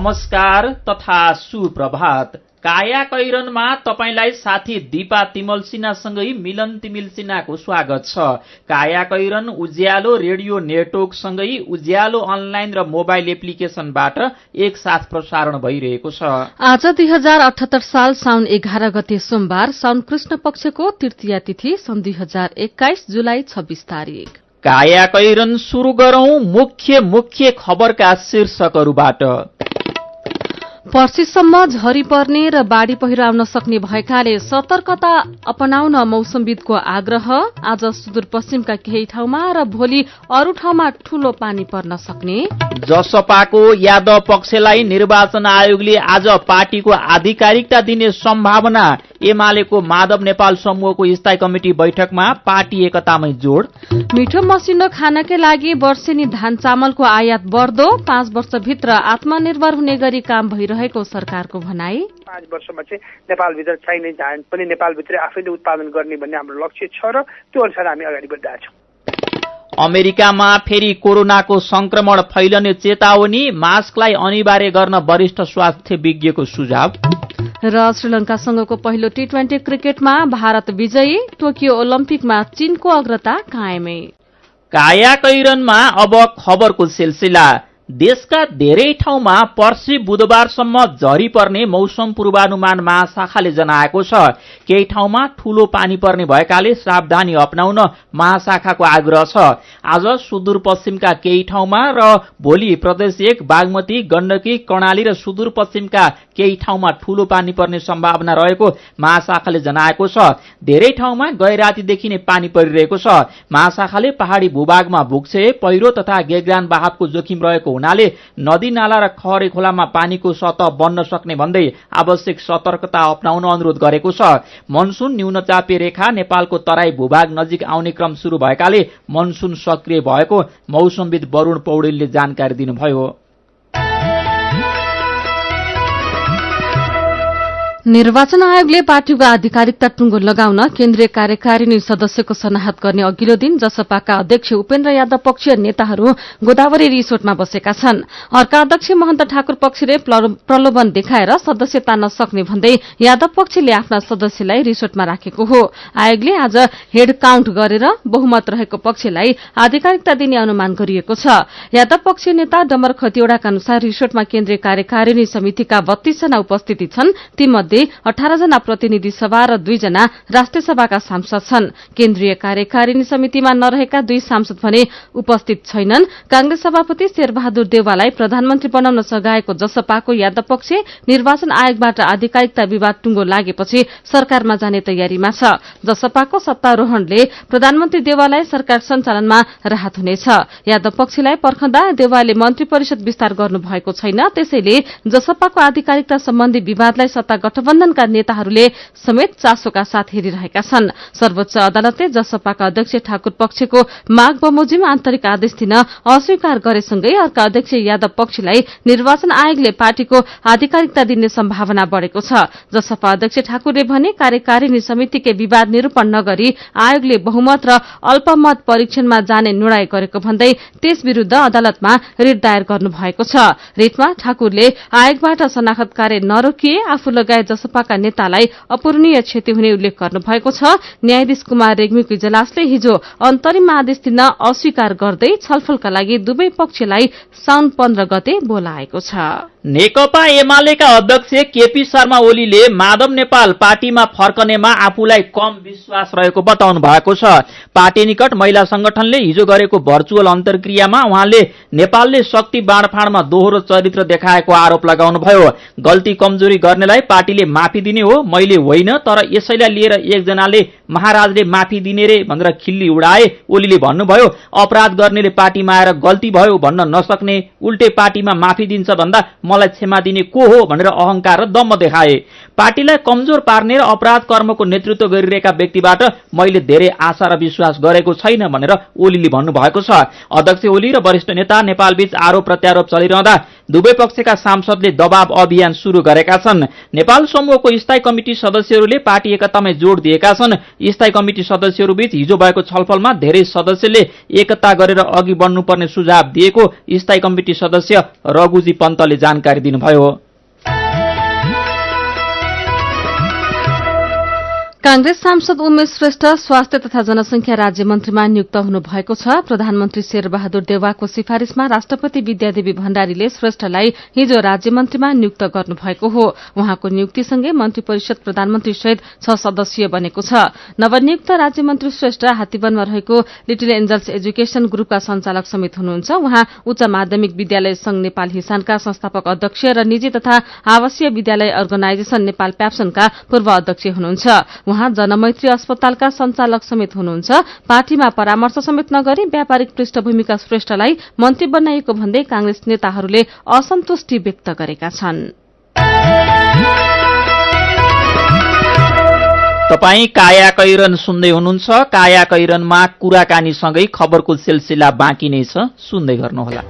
नमस्कार तथा सुप्रभात। काया कैरनमा तपाईलाई साथी दीपा तिमल सिन्हासँगै मिलन तिमिल सिन्हाको स्वागत छ। काया कैरन उज्यालो रेडियो नेटवर्कसँगै उज्यालो अनलाइन र मोबाइल एप्लिकेशनबाट एकसाथ प्रसारण भइरहेको छ। आज 2078 साल साउन 11 गते सोमबार, साउन कृष्ण पक्षको तृतीया तिथि, सन् 2021 जुलाई 26 तारिक। काया कैरन सुरु गरौं मुख्य खबरका शीर्षकहरूबाट। पर्सिसम्म झरी पर्ने र बाढ़ी पहिरो आउन सक्ने भएकाले सतर्कता अपनाउन मौसमविदको आग्रह। आज सुदूरपश्चिमका केही ठाउँमा र भोलि अरू ठाउँमा ठूलो पानी पर्न सक्ने। जसपाको यादव पक्षलाई निर्वाचन आयोगले आज पार्टीको आधिकारिकता दिने सम्भावना। एमालेको माधव नेपाल समूहको स्थायी कमिटी बैठकमा पार्टी एकतामै जोड। मिठो मसिनो खानकै लागि वर्षेनी धान चामलको आयात बढ्दो। 5 वर्षभित्र आत्मनिर्भर हुने गरी काम भइरहेको सरकारको भनाई। 5 वर्षमा चाहिँ नेपालभित्र चाहिने धान पनि नेपालभित्र आफैले उत्पादन गर्ने भन्ने हाम्रो लक्ष्य छ र त्यो अनुसार हामी अगाडि बढिरहेका छौं। अमेरिकामा फेरि कोरोनाको संक्रमण फैलने चेतावनी। मास्कलाई अनिवार्य गर्न वरिष्ठ स्वास्थ्य विज्ञको सुझाव। र श्रीलंकासँगको पहिलो टी20 क्रिकेटमा भारत विजयी। टोकियो ओलम्पिकमा चीनको अग्रता कायमै। काया कैरनमा अब खबरको सिलसिला। देशका धेरै ठाउँमा पर्सि बुधबारसम्म झरी पर्ने मौसम पूर्वानुमान महाशाखाले जनाएको छ। केही ठाउँमा ठूलो पानी पर्ने भएकाले सावधानी अपनाउन महाशाखाको आग्रह छ। आज सुदूरपश्चिमका केही ठाउँमा र भोलि प्रदेश 1 बागमती, गण्डकी, कर्णाली र सुदूरपश्चिमका केही ठाउँमा ठूलो पानी पर्ने सम्भावना रहेको महाशाखाले जनाएको छ। धेरै ठाउँमा गैरातीदेखि नै पानी परिरहेको छ। महाशाखाले पहाड़ी भूभागमा भुक्से, पहिरो तथा गेग्रान बहावको जोखिम रहेको हुनाले नदी नाला र खहरे खोलामा पानीको सतह बढ्न सक्ने भन्दै आवश्यक सतर्कता अपनाउन अनुरोध गरेको छ। मनसून न्यूनचापीय रेखा नेपालको तराई भूभाग नजिक आउने क्रम शुरू भएकाले मनसून सक्रिय भएको मौसमविद वरुण पौडेलले जानकारी दिनुभयो। निर्वाचन आयोगले पार्टीको आधिकारिकता टुङ्गो लगाउन केन्द्रीय कार्यकारिणी सदस्यको सनाहत गर्ने अघिल्लो दिन जसपाका अध्यक्ष उपेन्द्र यादव पक्षीय नेताहरू गोदावरी रिसोर्टमा बसेका छन्। अर्का अध्यक्ष महन्त ठाकुर पक्षले प्रलोभन देखाएर सदस्य तान्न सक्ने भन्दै यादव पक्षले आफ्ना सदस्यलाई रिसोर्टमा राखेको हो। आयोगले आज हेड काउन्ट गरेर बहुमत रहेको पक्षलाई आधिकारिकता दिने अनुमान गरिएको छ। यादव पक्षीय नेता डमर खतिवड़ाका अनुसार रिसोर्टमा केन्द्रीय कार्यकारिणी समितिका 32 जना उपस्थिति छन्। तीमध्ये 18 जना प्रतिनिधि सभा र 2 जना राष्ट्रिय सभाका सांसद छन्। केन्द्रीय कार्यकारिणी समितिमा नरहेका 2 सांसद भने उपस्थित छैनन्। कांग्रेस सभापति शेरबहादुर देउवालाई प्रधानमन्त्री बनाउन सघाएको जसपाको यादव पक्ष निर्वाचन आयोगबाट आधिकारिकता विवाद टुङ्गो लागेपछि सरकारमा जाने तयारीमा छ। जसपाको सत्तारोहणले प्रधानमन्त्री देउवालाई सरकार सञ्चालनमा राहत हुनेछ। यादव पक्षलाई पर्खँदा देउवाले मन्त्री परिषद विस्तार गर्नुभएको छैन। त्यसैले जसपाको आधिकारिकता सम्बन्धी विवादलाई सत्ता गठबन्धनका नेताहरूले समेत चासोका साथ हेरिरहेका छन्। सर्वोच्च अदालतले जसपाका अध्यक्ष ठाकुर पक्षको माग बमोजिम आन्तरिक आदेश दिन अस्वीकार गरेसँगै अर्का अध्यक्ष यादव पक्षलाई निर्वाचन आयोगले पार्टीको आधिकारिकता दिने सम्भावना बढ़ेको छ। जसपा अध्यक्ष ठाकुरले भने कार्यकारिणी समितिकै विवाद निरूपण नगरी आयोगले बहुमत र अल्पमत परीक्षणमा जाने निर्णय गरेको भन्दै त्यस विरूद्ध अदालतमा रिट दायर गर्नुभएको छ। रिटमा ठाकुरले आयोगबाट शनाखत कार्य नरोकिए आफू लगायत जसपाका नेतालाई अपूरणीय क्षति हुने उल्लेख गर्नुभएको छ। न्यायाधीश कुमार रेग्मीको इजलासले हिजो अन्तरिम आदेश दिन अस्वीकार गर्दै छलफलका लागि दुवै पक्षलाई साउन 15 गते बोलाएको छ। नेकपा एमालेका अध्यक्ष केपी शर्मा ओलीले माधव नेपाल पार्टीमा फर्कनेमा आफूलाई कम विश्वास रहेको बताउनु भएको छ। पार्टी निकट महिला संगठनले हिजो गरेको भर्चुअल अन्तर्क्रियामा उहाँले नेपालले शक्ति बाँडफाँडमा दोहोरो चरित्र देखाएको आरोप लगाउनुभयो। गल्ती कमजोरी गर्नेलाई पार्टीले माफी दिने हो, मैले होइन, तर यसैलाई लिएर एकजनाले महाराजले माफी दिने रे भनेर खिल्ली उडाए। ओलीले भन्नुभयो, अपराध गर्नेले पार्टीमा आएर गल्ती भयो भन्न नसक्ने, उल्टे पार्टीमा माफी दिन्छ भन्दा मलाई क्षमा दिने को हो भनेर अहंकार र दम्म देखाए। पार्टीलाई कमजोर पार्ने र अपराध कर्मको नेतृत्व गरिरहेका व्यक्तिबाट मैले धेरै आशा र विश्वास गरेको छैन भनेर ओलीले भन्नुभएको छ। अध्यक्ष ओली र वरिष्ठ नेता नेपालबीच आरोप प्रत्यारोप चलिरहँदा दुवै पक्षका सांसदले दबाव अभियान शुरू गरेका छन्। नेपाल समूहको स्थायी कमिटी सदस्यहरूले पार्टी एकतामै जोड दिएका छन्। स्थायी कमिटी सदस्यहरूबीच हिजो भएको छलफलमा धेरै सदस्यले एकता गरेर अघि बढ्नुपर्ने सुझाव दिएको स्थायी कमिटी सदस्य रघुजी पन्तले जानकारी दिनुभयो। कांग्रेस सांसद उमेश श्रेष्ठ स्वास्थ्य तथा जनसंख्या राज्य मन्त्रीमा नियुक्त हुनुभएको छ। प्रधानमन्त्री शेरबहादुर देउवाको सिफारिशमा राष्ट्रपति विद्यादेवी भण्डारीले श्रेष्ठलाई हिजो राज्य मन्त्रीमा नियुक्त गर्नुभएको हो। उहाँको नियुक्तिसँगै मन्त्री परिषद प्रधानमन्त्री सहित 6 सदस्यीय बनेको छ। नवनियुक्त राज्य मन्त्री श्रेष्ठ हात्तीवनमा रहेको लिटिल एन्जल्स एजुकेशन ग्रुपका सञ्चालक समेत हुनुहुन्छ। उहाँ उच्च माध्यमिक विद्यालय संघ नेपाल हिसानका संस्थापक अध्यक्ष र निजी तथा आवासीय विद्यालय अर्गनाइजेशन नेपाल प्याप्सनका पूर्व अध्यक्ष हुनुहुन्छ। उहाँ जनमैत्री अस्पतालका सञ्चालक समेत हुनुहुन्छ। पार्टीमा परामर्श समेत नगरी व्यापारिक पृष्ठभूमिका श्रेष्ठलाई मन्त्री बनाइएको भन्दै कांग्रेस नेताहरूले असन्तुष्टि व्यक्त गरेका छन्। तपाई काया कैरन सुन्दै हुनुहुन्छ। काया कैरनमा कुराकानीसँगै खबरको सिलसिला बाँकी नै छ, सुन्दै गर्नुहोला।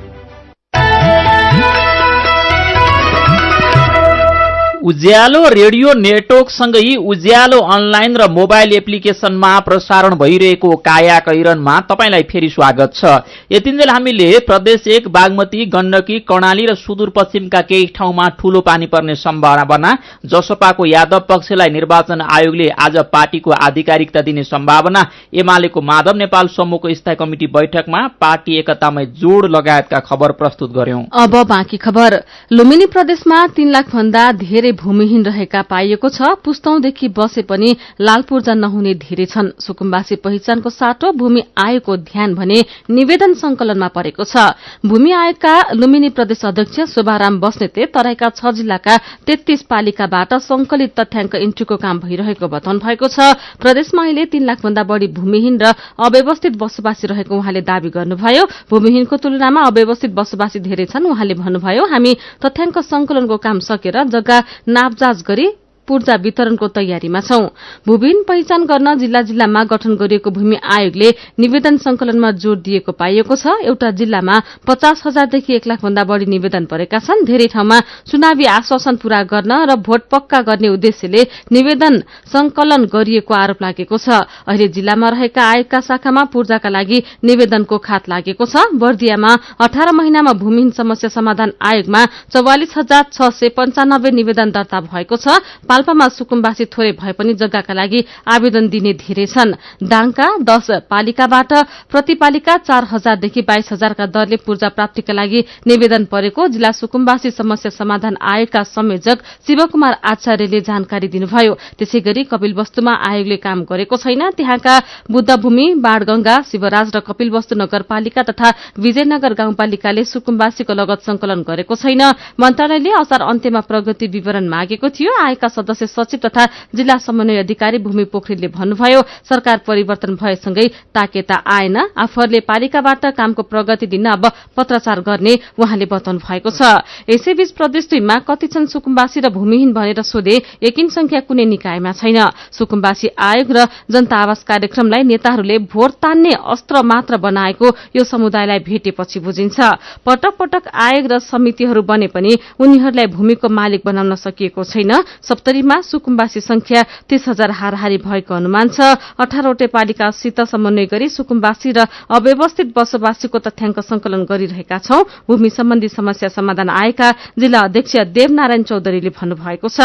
उज्यालो रेडियो नेटवर्कसँगै उज्यालो अनलाइन र मोबाइल एप्लिकेशनमा प्रसारण भइरहेको काया कैरनमा तपाईलाई फेरि स्वागत छ। यतिन्जेल हामीले प्रदेश 1 बागमती, गण्डकी, कर्णाली र सुदूरपश्चिमका केही ठाउँमा ठूलो पानी पर्ने सम्भावना, जसपाको यादव पक्षलाई निर्वाचन आयोगले आज पार्टीको आधिकारिकता दिने सम्भावना, एमालेको माधव नेपाल समूहको स्थायी कमिटी बैठकमा पार्टी एकतामै जोड लगायतका खबर प्रस्तुत गर्यौं। अब बाँकी खबर। लुम्बिनी प्रदेशमा 3 लाख भन्दा धेरै भूमिहीन रहेका पाइएको छ। पुस्तौंदेखि बसे पनि लाल पूर्जा नहुने धेरै छन्। सुकुम्बासी पहिचानको साटो भूमि आयोगको ध्यान भने निवेदन संकलनमा परेको छ। भूमि आयोगका लुम्बिनी प्रदेश अध्यक्ष शोभाराम बस्नेतले तराईका 6 जिल्लाका 33 पालिकाबाट संकलित तथ्याङ्क इन्ट्रीको काम भइरहेको बताउनु भएको छ। प्रदेशमा अहिले 3 लाख भन्दा बढ़ी भूमिहीन र अव्यवस्थित बसोबासी रहेको उहाँले दावी गर्नुभयो। भूमिहीनको तुलनामा अव्यवस्थित बसोबासी धेरै छन्। उहाँले भन्नुभयो, हामी तथ्याङ्क संकलनको काम सकेर जग्गा नापजाँच गरी पूर्जा वितरणको तयारीमा छौं। भूमिहीन पहिचान गर्न जिल्ला जिल्लामा गठन गरिएको भूमि आयोगले निवेदन संकलनमा जोड़ दिएको पाइएको छ। एउटा जिल्लामा 50,000 देखि 1 लाख भन्दा बढ़ी निवेदन परेका छन्। धेरै ठाउँमा चुनावी आश्वासन पूरा गर्न र भोट पक्का गर्ने उद्देश्यले निवेदन संकलन गरिएको आरोप लागेको छ। अहिले जिल्लामा रहेका आयोगका शाखामा पूर्जाका लागि निवेदनको खात लागेको छ। बर्दियामा 18 महिनामा भूमिहीन समस्या समाधान आयोगमा 44,695 निवेदन दर्ता भएको छ। पाल्पामा सुकुम्बासी थोरै भए पनि जग्गाका लागि आवेदन दिने धेरै छन्। दाङका 10 पालिकाबाट प्रतिपालिका 4,000 देखि 22,000 का दरले पूर्जा प्राप्तिका लागि निवेदन परेको जिल्ला सुकुम्बासी समस्या समाधान आयोगका संयोजक शिवकुमार आचार्यले जानकारी दिनुभयो। त्यसैगरी कपिलवस्तुमा आयोगले काम गरेको छैन। त्यहाँका बुद्धभूमि, बाणगंगा, शिवराज र कपिलवस्तु नगरपालिका तथा विजयनगर गाउँपालिकाले सुकुम्बासीको लगत संकलन गरेको छैन। मन्त्रालयले असार अन्त्यमा प्रगति विवरण मागेको थियो। आयोगका सदस्य सचिव तथा जिल्ला समन्वय अधिकारी भूमि पोखरेलले भन्नुभयो, सरकार परिवर्तन भएसँगै ताकेता आएन। आफूहरूले पालिकाबाट कामको प्रगति दिन अब पत्राचार गर्ने उहाँले बताउनु भएको छ। यसैबीच प्रदेश 2 मा कति छन् सुकुम्बासी र भूमिहीन भनेर सोधे एकिन संख्या कुनै निकायमा छैन। सुकुम्बासी आयोग र जनता आवास कार्यक्रमलाई नेताहरूले भोट तान्ने अस्त्र मात्र बनाएको यो समुदायलाई भेटेपछि बुझिन्छ। पटक पटक आयोग र समितिहरू बने पनि उनीहरूलाई भूमिको मालिक बनाउन सकिएको छैन। सप्तरीमा सुकुम्बासी संख्या 30,000 हाराहारी भएको अनुमान छ। 18वटै पालिकासित समन्वय गरी सुकुम्बासी र अव्यवस्थित बसोबासीको तथ्याङ्क संकलन गरिरहेका छौं। भूमि सम्बन्धी समस्या समाधान आयोगका जिल्ला अध्यक्ष देवनारायण चौधरीले भन्नुभएको छ।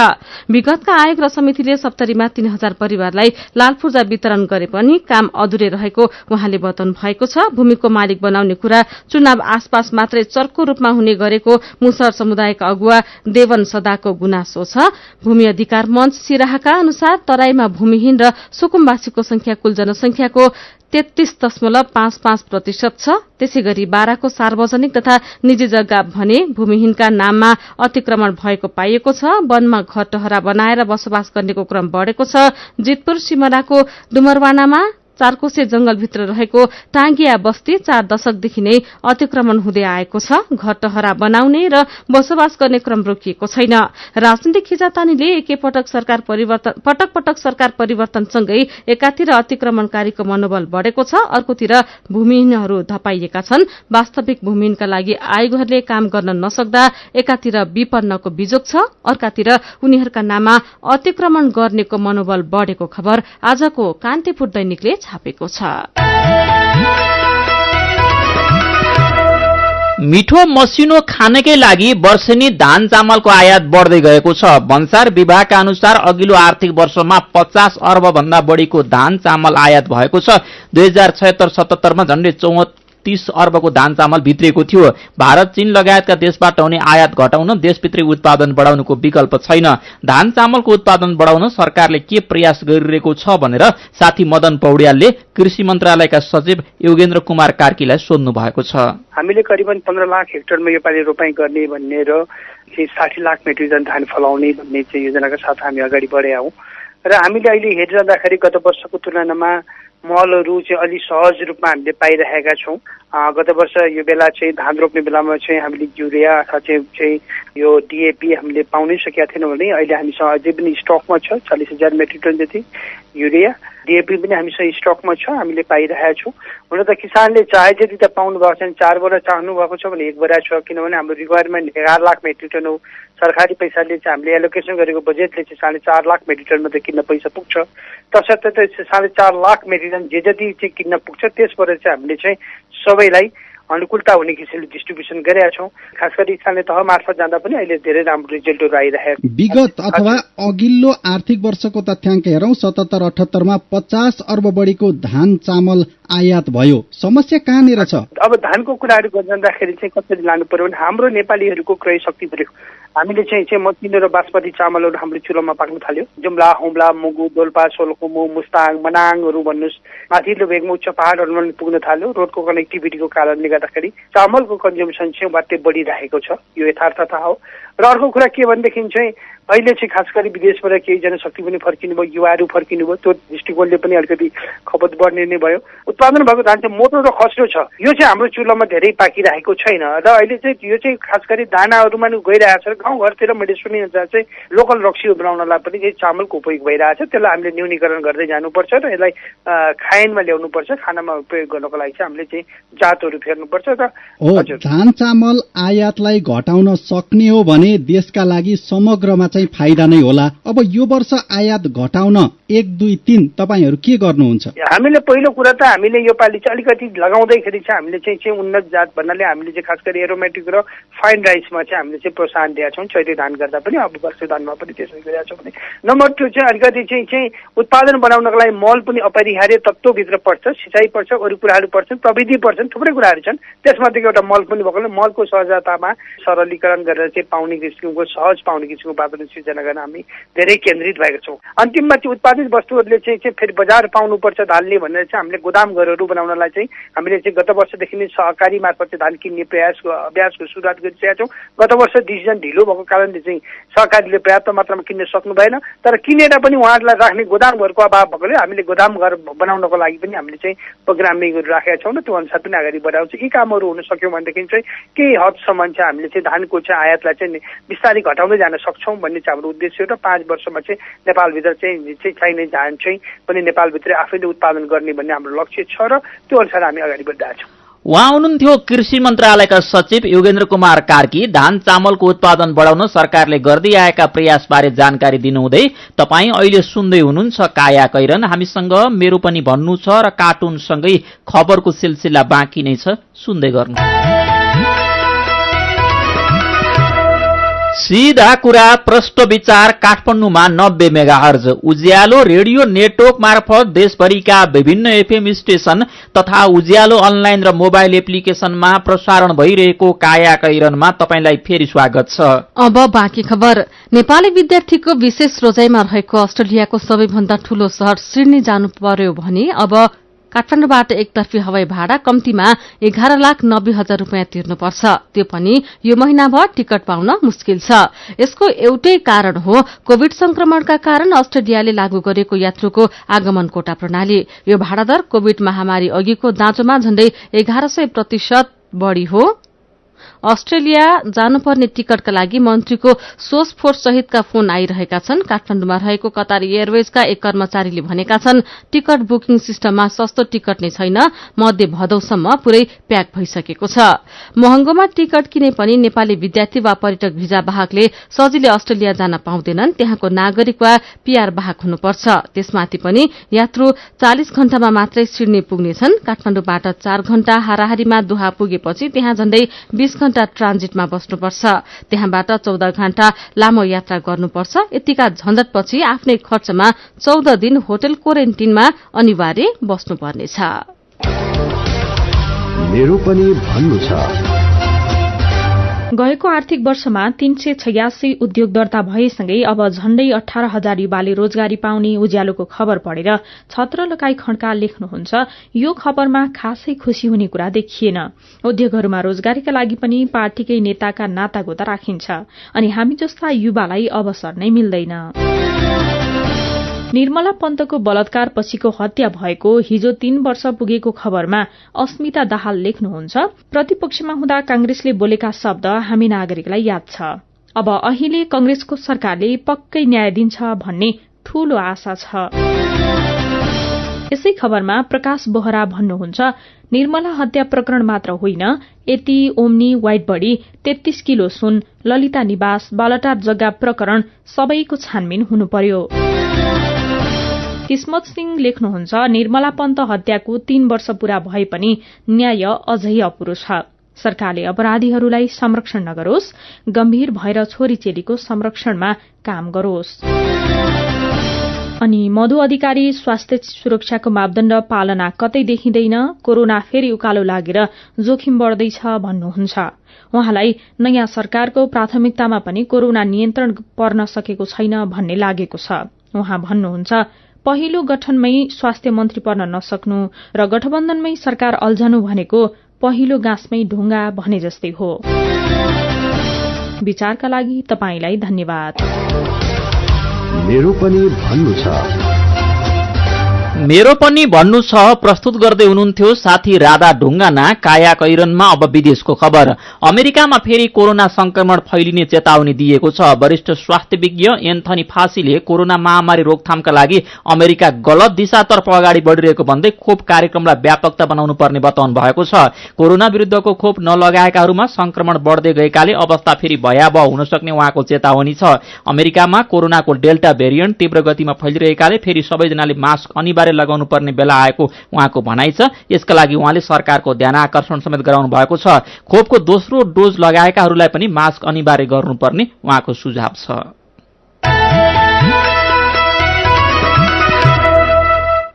विगतका आयोग र समितिले सप्तरीमा 3,000 परिवारलाई लाल पूर्जा वितरण गरे पनि काम अधुरै रहेको उहाँले बताउनु भएको छ। भूमिको मालिक बनाउने कुरा चुनाव आसपास मात्रै चर्को रूपमा हुने गरेको मुसहर समुदायका अगुवा देवन सदाको गुनासो छ। भूमि अधिकार मञ्च सिराहाका अनुसार तराईमा भूमिहीन र सुकुम्बासीको संख्या कुल जनसंख्याको 33.55% छ। त्यसैगरी बाराको सार्वजनिक तथा निजी जग्गा भने भूमिहीनका नाममा अतिक्रमण भएको पाइएको छ। वनमा घर टहरा बनाएर बसोबास गर्नेको क्रम बढ़ेको छ। जितपुर सिमराको डुमरवानामा चारकोसे जंगलभित्र रहेको टाङ्गिया बस्ती 4 दशकदेखि नै अतिक्रमण हुँदै आएको छ। घरटहरा बनाउने र बसोबास गर्ने क्रम रोकिएको छैन। राजनीतिक खिचातानीले पटक पटक सरकार परिवर्तनसँगै एकातिर अतिक्रमणकारीको मनोबल बढेको छ, अर्कोतिर भूमिहीनहरू धपाइएका छन्। वास्तविक भूमिहीनका लागि आयोगहरूले काम गर्न नसक्दा एकातिर विपन्नको बिजोग छ, अर्कातिर उनीहरूका नाममा अतिक्रमण गर्नेको मनोबल बढेको खबर आजको कान्तिपुर दैनिकले छापेको छ। मिठो मसिनो खानकै लागि वर्षेनी धान चामलको आयात बढ्दै गएको छ। भन्सार विभागका अनुसार अघिल्लो आर्थिक वर्षमा 50 अर्ब भन्दा बढीको धान चामल आयात भएको छ। 2076-77 मा झण्डै 34 अर्बको धान चामल भित्रिएको थियो। भारत, चीन लगायतका देशबाट हुने आयात घटाउन देशभित्रै उत्पादन बढाउनुको विकल्प छैन। धान चामलको उत्पादन बढाउन सरकारले के प्रयास गरिरहेको छ भनेर साथी मदन पौड्यालले कृषि मन्त्रालयका सचिव योगेन्द्र कुमार कार्कीलाई सोध्नु भएको छ। हामीले करिबन 15 लाख हेक्टरमा योपालि रोपाई गर्ने भन्ने र 60 लाख मेट्रिक टन धान फलाउने भन्ने चाहिँ योजनाका साथ हामी अगाडि बढेका हौं र हामीले अहिले हेरिरहँदाखेरि गत वर्षको तुलनामा मलहरू चाहिँ अलि सहज रूपमा हामीले पाइरहेका छौं। गत वर्ष यो बेला चाहिँ धान रोप्ने बेलामा चाहिँ हामीले युरिया अथवा चाहिँ यो डीएपी हामीले पाउनै सकेका थिएनौँ भने अहिले हामीसँग अझै पनि स्टकमा छ 40,000 मेट्रिक टन जति युरिया, डीएपी पनि हामीसँग स्टकमा छ, हामीले पाइरहेका छौँ। हुन त किसानले चाहे जति त पाउनु भएको छ, 4 बोरा चाहनु भएको छ भने 1 बोरा छ, किनभने हाम्रो रिक्वायरमेन्ट 11 लाख मेट्रिक टन हो। सरकारी पैसाले चाहिँ हामीले एलोकेसन गरेको बजेटले चाहिँ 4.5 लाख मेट्रिक टनमा त किन्न पैसा पुग्छ। तसर्थ त 4.5 लाख मेट्रिक टन जे जति चाहिँ किन्न पुग्छ त्यसबाट चाहिँ हामीले चाहिँ सबैलाई अनुकूलता हुने किसिमले डिस्ट्रिब्युसन गरेका छौँ। खास गरी स्थानीय तह मार्फत जाँदा पनि अहिले धेरै राम्रो रिजल्टहरू आइरहेको। विगत अथवा अघिल्लो आर्थिक वर्षको तथ्याङ्क हेरौं 77-78 मा 50 अर्ब बढीको धान चामल आयात भयो। समस्या कहाँनिर छ? अब धानको कुराहरू गर्दाखेरि चाहिँ कसरी लानु पर्यो भने हाम्रो नेपालीहरूको क्रय शक्ति बढ्यो। हामीले चाहिँ मसिनो र बासमती चामलहरू हाम्रो चुलोमा पाक्न थाल्यो। जुम्ला, हुम्ला, मुगु, दोल्पा, सोलखुमु, मुस्ताङ, मनाङहरू भन्नुहोस्, माथिल्लो भेगमा उच्च पहाडहरूमा पुग्न थाल्यो। रोडको कनेक्टिभिटीको कारणले गर्दाखेरि चामलको कन्ज्युम्सन चाहिँ वात्तै बढिरहेको छ। यो यथार्थता हो। र अर्को कुरा के भनेदेखि चाहिँ अहिले चाहिँ खास गरी विदेशबाट केही जनशक्ति पनि फर्किनु भयो, युवाहरू फर्किनु भयो। त्यो दृष्टिकोणले पनि अलिकति खपत बढ्ने नै भयो। उत्पादन भएको धान चाहिँ मोटो र खस्रो छ। यो चाहिँ हाम्रो चुलोमा धेरै पाकिरहेको छैन र अहिले चाहिँ यो चाहिँ खास गरी दानाहरूमा गइरहेको छ। गाउँघरतिर मैले सुने जहाँ चाहिँ लोकल रक्सी बनाउनलाई पनि चाहिँ चामलको उपयोग भइरहेको छ। त्यसलाई हामीले न्यूनीकरण गर्दै जानुपर्छ र यसलाई खायनमा ल्याउनुपर्छ। खानामा उपयोग गर्नको लागि चाहिँ हामीले चाहिँ जातहरू फेर्नुपर्छ। र धान चामल आयातलाई घटाउन सक्ने हो भने देशका लागि समग्रमा चाहिँ फाइदा नै होला। अब यो वर्ष आयात घटाउन 1, 2, 3 तपाईहरु के गर्नुहुन्छ? हामीले पहिलो कुरा त हामीले यो पालि चाहिँ अलिकति लगाउँदैखेरि चाहिँ हामीले चाहिँ उन्नत जात भन्नाले हामीले चाहिँ खास गरी एरोमेटिक र फाइन राइसमा चाहिँ हामीले चाहिँ प्रोत्साहन दिएका छौँ। चैते धान गर्दा पनि अब वर्षे धानमा पनि त्यसै गरेका छौँ भने। नम्बर 2 चाहिँ अलिकति चाहिँ उत्पादन बनाउनको लागि मल पनि अपरिहार्य तत्त्वभित्र पर्छ, सिँचाइ पर्छ, अरू कुराहरू पर्छन्, प्रविधि पर्छन्, थुप्रै कुराहरू छन्। त्यसमध्येको एउटा मल पनि भएकोले मलको सहजतामा सरलीकरण गरेर चाहिँ पाउने किसिमको सहज पाउने किसिमको वातावरण सिर्जना गर्न हामी धेरै केन्द्रित भएका छौँ। अन्तिममा चाहिँ उत्पादित वस्तुहरूले चाहिँ फेरि बजार पाउनुपर्छ धानले भनेर चाहिँ हामीले गोदाम घरहरू बनाउनलाई चाहिँ हामीले चाहिँ गत वर्षदेखि नै सहकारी मार्फत चाहिँ धान किन्ने अभ्यासको सुरुवात गरिसकेका छौँ। गत वर्ष डिसिजन ढिलो भएको कारणले चाहिँ सहकारीले पर्याप्त मात्रामा किन्न सक्नु भएन। तर किनेर पनि उहाँहरूलाई राख्ने गोदाम घरको अभाव भएकोले हामीले गोदाम घर बनाउनको लागि पनि हामीले चाहिँ प्रोग्रामिङहरू राखेका छौँ र त्यो अनुसार पनि अगाडि बढाउँछ। यी कामहरू हुन सक्यौँ भनेदेखि चाहिँ केही हदसम्म चाहिँ हामीले चाहिँ धानको चाहिँ आयातलाई चाहिँ बिस्तारै घटाउँदै जान सक्छौँ भन्ने चाहिँ हाम्रो उद्देश्य हो। र 5 वर्षमा चाहिँ नेपालभित्र चाहिँ चाहिने धान चाहिँ पनि नेपालभित्र आफैले उत्पादन गर्ने भन्ने हाम्रो लक्ष्य छ र त्यो अनुसार हामी अगाडि बढिरहेका छौँ। उहाँ हुनुहुन्थ्यो कृषि मन्त्रालयका सचिव योगेन्द्र कुमार कार्की। धान चामलको उत्पादन बढाउन सरकारले गर्दै आएका प्रयासबारे जानकारी दिनुहुँदै तपाईँ अहिले सुन्दै हुनुहुन्छ काया कैरन। हामीसँग मेरो पनि भन्नु छ र कार्टुनसँगै खबरको सिलसिला बाँकी नै छ, सुन्दै गर्नु। सीधा कुरा प्रष्ट विचार काठमाडौँमा 90 मेगाहर्ज उज्यालो रेडियो नेटवर्क मार्फत देशभरिका विभिन्न एफएम स्टेशन तथा उज्यालो अनलाइन र मोबाइल एप्लिकेशनमा प्रसारण भइरहेको काया कैरनमा तपाईलाई फेरि स्वागत छ। अब बाँकी खबर। नेपाली विद्यार्थीको विशेष रोजाइमा रहेको अस्ट्रेलियाको सबैभन्दा ठूलो शहर सिडनी जानु पर्यो भने अब काठमाडौँबाट एकतर्फी हवाई भाडा कम्तीमा 11,90,000 रुपियाँ तिर्नुपर्छ। त्यो पनि यो महिनाभर टिकट पाउन मुस्किल छ। यसको एउटै कारण हो कोविड संक्रमणका कारण अस्ट्रेलियाले लागू गरेको यात्रुको आगमन कोटा प्रणाली। यो भाडा दर कोविड महामारी अघिको दाँजोमा झण्डै 1100% बढ़ी हो। अस्ट्रेलिया जानुपर्ने टिकटका लागि मन्त्रीको सोर्स फोर्स सहितका फोन आइरहेका छन्। काठमाडौँमा रहेको कतार एयरवेजका एक कर्मचारीले भनेका छन् टिकट बुकिङ सिस्टममा सस्तो टिकट नै छैन, मध्य भदौसम्म पुरै प्याक भइसकेको छ। महँगोमा टिकट किने पनि नेपाली विद्यार्थी वा पर्यटक भिजा वाहकले सजिलै अस्ट्रेलिया जान पाउँदैनन्। त्यहाँको नागरिक वा पीआर वाहक हुनुपर्छ। त्यसमाथि पनि यात्रु 40 घण्टामा मात्रै सिडनी पुग्नेछन्। काठमाडौँबाट 4 घण्टा हाराहारीमा दोहा पुगेपछि त्यहाँ झण्डै 20 घण्टा ट्रान्जिटमा बस्नुपर्छ। त्यहाँबाट 14 घण्टा लामो यात्रा गर्नुपर्छ। यतिका झन्झटपछि आफ्नै खर्चमा 14 दिन होटल क्वारेन्टिनमा अनिवार्य बस्नुपर्नेछ। मेरो पनि भन्नु छ। गएको आर्थिक वर्षमा 386 उद्योग दर्ता भएसँगै अब झण्डै 18,000 युवाले रोजगारी पाउने उज्यालोको खबर पढेर छत्र लगाई खड्का लेख्नुहुन्छ। यो खबरमा खासै खुशी हुने कुरा देखिएन। उद्योगहरूमा रोजगारीका लागि पनि पार्टीकै नेताका नातागोता राखिन्छ अनि हामी जस्ता युवालाई अवसर नै मिल्दैन। निर्मला पन्तको बलात्कार पछिको हत्या भएको हिजो 3 वर्ष पुगेको खबरमा अस्मिता दाहाल लेख्नुहुन्छ, प्रतिपक्षमा हुँदा कांग्रेसले बोलेका शब्द हामी नागरिकलाई याद छ। अब अहिले कांग्रेसको सरकारले पक्कै न्याय दिन्छ भन्ने ठूलो आशा छ। यसै खबरमा प्रकाश बोहरा भन्नुहुन्छ, निर्मला हत्या प्रकरण मात्र होइन, यति ओम्नी व्हाइट बडी 33 किलो सुन ललिता निवास बालटार जग्गा प्रकरण सबैको छानबिन हुनु पर्यो। किस्मत सिंह लेख्नुहुन्छ, निर्मला पन्त हत्याको 3 वर्ष पूरा भए पनि न्याय अझै अपुरो छ। सरकारले अपराधीहरूलाई संरक्षण नगरोस्, गम्भीर भएर छोरी चेलीको संरक्षणमा काम गरोस्। अनि मधु अधिकारी, स्वास्थ्य सुरक्षाको मापदण्ड पालना कतै देखिँदैन, कोरोना फेरि उकालो लागेर जोखिम बढ्दैछ भन्नुहुन्छ। उहाँलाई नयाँ सरकारको प्राथमिकतामा पनि कोरोना नियन्त्रण पर्न सकेको छैन भन्ने लागेको छ। उहाँ भन्नुहुन्छ, पहिलो गठनमै स्वास्थ्य मन्त्री पर्न नसक्नु र गठबन्धनमै सरकार अल्झनु भनेको पहिलो गाँसमै ढुङ्गा भने जस्तै हो। विचारका लागि तपाईंलाई धन्यवाद। मेरो पनि भन्नु छ। मेरो पनि भन्नु छ प्रस्तुत गर्दै हुनुहुन्थ्यो साथी राधा ढुङ्गाना। काया कैरनमा अब विदेशको खबर। अमेरिकामा फेरि कोरोना संक्रमण फैलिने चेतावनी दिएको छ। वरिष्ठ स्वास्थ्य विज्ञ एन्थनी फासीले कोरोना महामारी रोकथामका लागि अमेरिका गलत दिशातर्फ अगाडि बढ़िरहेको भन्दै खोप कार्यक्रमलाई व्यापकता बनाउनु पर्ने बताउनु भएको छ। कोरोना विरुद्धको खोप नलगाएकाहरूमा संक्रमण बढ्दै गएकाले अवस्था फेरि भयावह हुन सक्ने उहाँको चेतावनी छ। अमेरिकामा कोरोनाको डेल्टा भेरिएन्ट तीव्र गतिमा फैलिरहेकाले फेरि सबैजनाले मास्क अनिवार्य लगाउनु पर्ने बेला आएको उहाँको भनाइ छ। यसका लागि उहाँले सरकारको ध्यानआकर्षण समेत गराउनु भएको छ। खोपको दोस्रो डोज लगाएकाहरूलाई पनि मास्क अनिवार्य गर्नुपर्ने उहाँको सुझाव छ।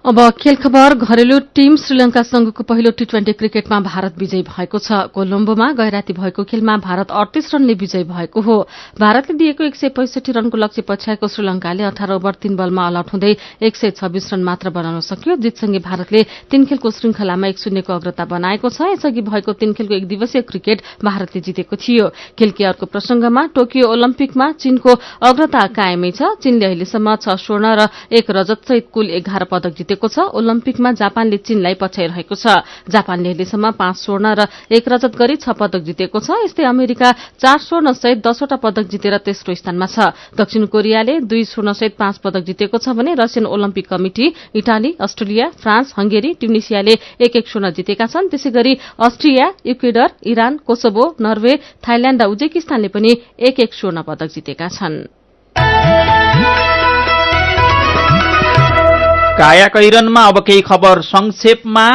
अब खेल खबर। घरेलु टीम श्रीलंकासँगको पहिलो टी20 क्रिकेटमा भारत विजयी भएको छ। कोलम्बोमा गैराती भएको खेलमा भारत 38 रनले विजयी भएको हो। भारतले दिएको 165 रनको लक्ष्य पछ्याएको श्रीलंकाले 18 ओभर 3 बलमा अल आउट हुँदै 126 रन मात्र बनाउन सक्यो। जितसँगै भारतले 3 खेलको श्रृंखलामा 1-0 को अग्रता बनाएको छ। यसअघि भएको 3 खेलको एक दिवसीय क्रिकेट भारतले जितेको थियो। खेलकै अर्को प्रसंगमा टोकियो ओलम्पिकमा चीनको अग्रता कायमै छ। चीनले अहिलेसम्म 6 स्वर्ण र 1 रजत सहित कुल 11 पदक जितेको छ। ओलम्पिकमा जापानले चीनलाई पछ्याइरहेको छ। जापानले अहिलेसम्म 5 स्वर्ण र 1 रजत गरी 6 पदक जितेको छ। यस्तै अमेरिका 4 स्वर्ण सहित 10 वटा पदक जितेर तेस्रो स्थानमा छ। दक्षिण कोरियाले 2 स्वर्ण सहित 5 पदक जितेको छ भने Russian Olympic committee, Italy, Australia, France, Hungary, ट्युनिसियाले 1-1 स्वर्ण जितेका छन्। त्यसैगरी Austria, Ecuador, Iran, Kosovo, Norway, Thailand र उज्बेकिस्तानले पनि 1-1 स्वर्ण पदक जितेका छन्। काया कैरनमा अब केही खबर संक्षेपमा।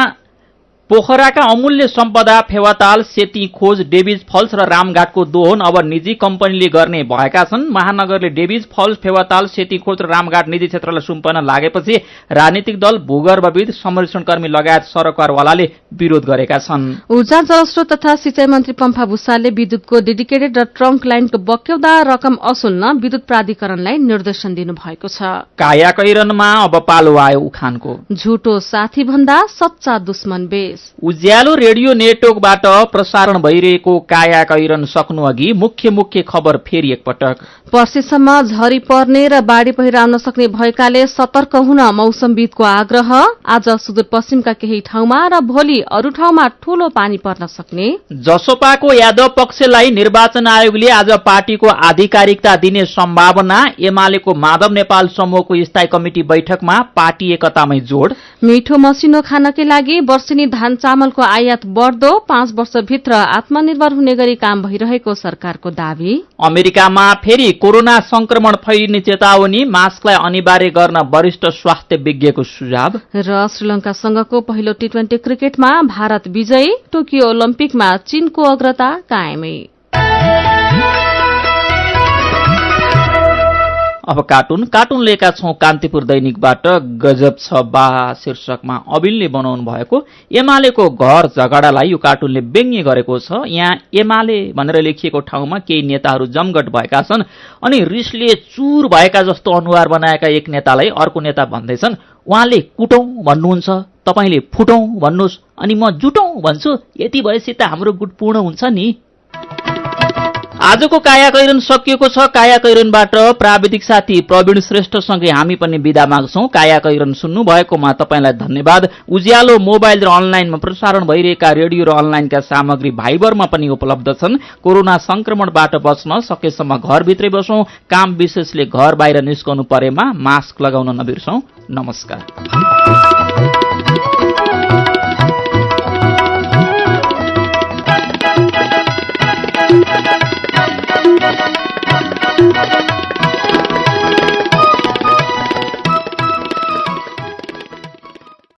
पोखराका अमूल्य सम्पदा फेवाताल, सेती खोज, डेभिज फल्स र रामघाटको दोहन अब निजी कम्पनीले गर्ने भएका छन्। महानगरले डेभिज फल्स, फेवाताल, सेती खोज र रामघाट निजी क्षेत्रलाई सुम्पन लागेपछि राजनीतिक दल, भूगर्भविद, संरक्षणकर्मी लगायत सरकारवालाले विरोध गरेका छन्। ऊर्जा, जलस्रोत तथा सिंचाई मन्त्री पम्फा भूषालले विद्युतको डेडिकेटेड र ट्रङ्क लाइनको बक्यौदा रकम असुल्न विद्युत प्राधिकरणलाई निर्देशन दिनुभएको छ। कायाकैरनमा अब पालो आयो उखानको। झुटो साथी भन्दा सच्चा दुश्मन बेस। उज्यालो रेडियो नेटवर्कबाट प्रसारण भइरहेको कायाकैरन सक्नु अघि मुख्य खबर फेरि एकपटक। पर्सिसम्म झरी पर्ने र बाढ़ी पहिराउन सक्ने भएकाले सतर्क हुन मौसमविदको आग्रह। आज सुदूरपश्चिमका केही ठाउँमा र भोलि अरू ठाउँमा ठूलो पानी पर्न सक्ने। जसपाको यादव पक्षलाई निर्वाचन आयोगले आज पार्टीको आधिकारिकता दिने सम्भावना। एमालेको माधव नेपाल समूहको स्थायी कमिटी बैठकमा पार्टी एकतामै जोड। मिठो मसिनो खानकै लागि वर्षेनी धान चामलको आयात बढ्दो, 5 वर्षभित्र आत्मनिर्भर हुने गरी काम भइरहेको सरकारको दावी। अमेरिकामा फेरि कोरोना संक्रमण फैलिने चेतावनी, मास्कलाई अनिवार्य गर्न वरिष्ठ स्वास्थ्य विज्ञको सुझाव। र श्रीलंकासँगको पहिलो टी20 क्रिकेटमा भारत विजयी। टोकियो ओलम्पिकमा चीनको अग्रता कायमै। अब कार्टुन लिएका छौं कान्तिपुर दैनिकबाट। गजब छ बा शीर्षकमा अबिलले बनाउनु भएको एमालेको घर झगडालाई यो कार्टुनले व्यङ्ग्य गरेको छ। यहाँ एमाले भनेर लेखिएको ठाउँमा केही नेताहरू जमघट भएका छन् अनि रिसले चुर भएका जस्तो अनुहार बनाएका एक नेतालाई अर्को नेता भन्दैछन्, उहाँले कुटौं भन्नुहुन्छ, तपाईले फुटौं भन्नुहोस्, अनि म जुटौं भन्छु, यति भएपछि त हाम्रो गुट पूर्ण हुन्छ नि। आजको कायाकैरन सकिएको छ। कायाकैरनबाट प्राविधिक साथी प्रवीण श्रेष्ठसँगै हामी पनि बिदा माग्छौं। कायाकैरन सुन्नु भएकोमा तपाईलाई धन्यवाद। उज्यालो मोबाइल र अनलाइनमा प्रसारण भइरहेका रेडियो र अनलाइनका सामग्री भाइबरमा पनि उपलब्ध छन्। कोरोना संक्रमणबाट बच्न सकेसम्म घरभित्रै बसौं। काम विशेषले घर बाहिर निस्कनु परेमा मास्क लगाउन नबिर्सौं। नमस्कार।